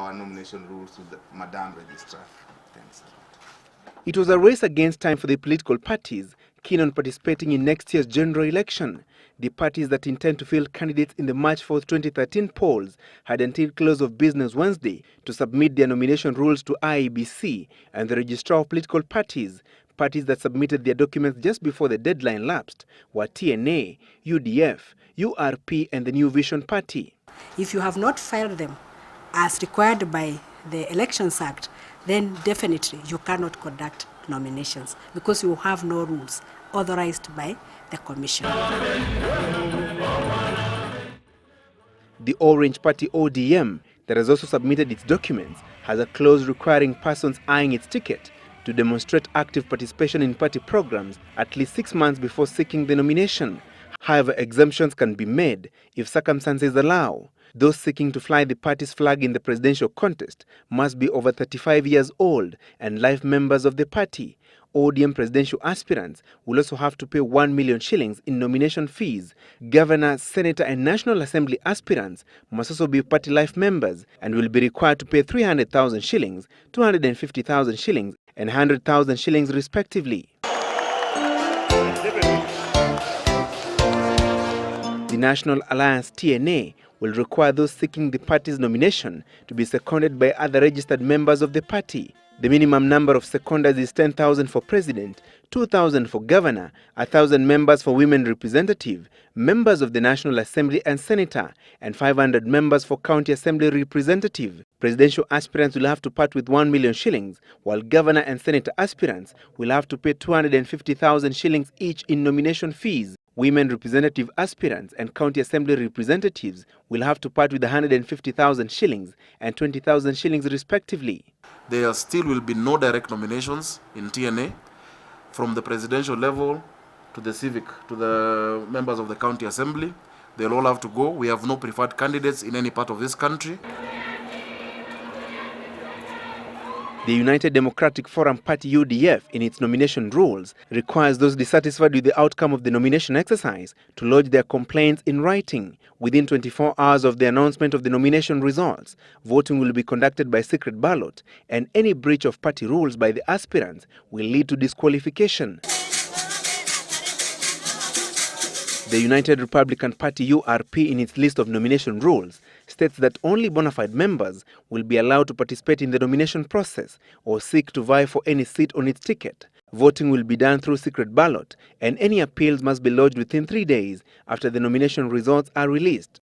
our nomination rules with the Madam Registrar. Thanks a lot. It was a race against time for the political parties keen on participating in next year's general election. The parties that intend to field candidates in the March 4, 2013 polls had until close of business Wednesday to submit their nomination rules to IEBC and the registrar of political parties. Parties that submitted their documents just before the deadline lapsed were TNA, UDF, URP and the New Vision Party. If you have not filed them as required by the Elections Act, then definitely you cannot conduct nominations because you have no rules authorized by the Commission. The Orange Party ODM, that has also submitted its documents, has a clause requiring persons eyeing its ticket to demonstrate active participation in party programs at least 6 months before seeking the nomination. However, exemptions can be made if circumstances allow. Those seeking to fly the party's flag in the presidential contest must be over 35 years old and life members of the party. ODM presidential aspirants will also have to pay 1 million shillings in nomination fees. Governor, senator and National Assembly aspirants must also be party life members and will be required to pay 300,000 shillings, 250,000 shillings and 100,000 shillings respectively. The National Alliance TNA will require those seeking the party's nomination to be seconded by other registered members of the party. The minimum number of seconders is 10,000 for president, 2,000 for governor, 1,000 members for women representative, members of the National Assembly and senator, and 500 members for county assembly representative. Presidential aspirants will have to part with 1 million shillings, while governor and senator aspirants will have to pay 250,000 shillings each in nomination fees. Women representative aspirants and county assembly representatives will have to part with 150,000 shillings and 20,000 shillings respectively. There still will be no direct nominations in TNA from the presidential level to the civic, to the members of the county assembly. They'll all have to go. We have no preferred candidates in any part of this country. The United Democratic Forum Party UDF, in its nomination rules, requires those dissatisfied with the outcome of the nomination exercise to lodge their complaints in writing. Within 24 hours of the announcement of the nomination results, voting will be conducted by secret ballot, and any breach of party rules by the aspirants will lead to disqualification. The United Republican Party URP, in its list of nomination rules, states that only bona fide members will be allowed to participate in the nomination process or seek to vie for any seat on its ticket. Voting will be done through secret ballot, and any appeals must be lodged within 3 days after the nomination results are released.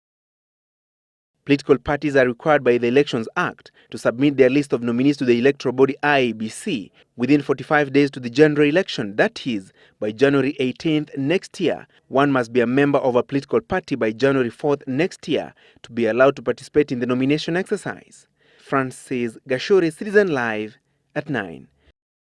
Political parties are required by the Elections Act to submit their list of nominees to the electoral body IEBC within 45 days to the general election, that is, by January 18th next year. One must be a member of a political party by January 4th next year to be allowed to participate in the nomination exercise. Francis Gachuri, Citizen Live at 9.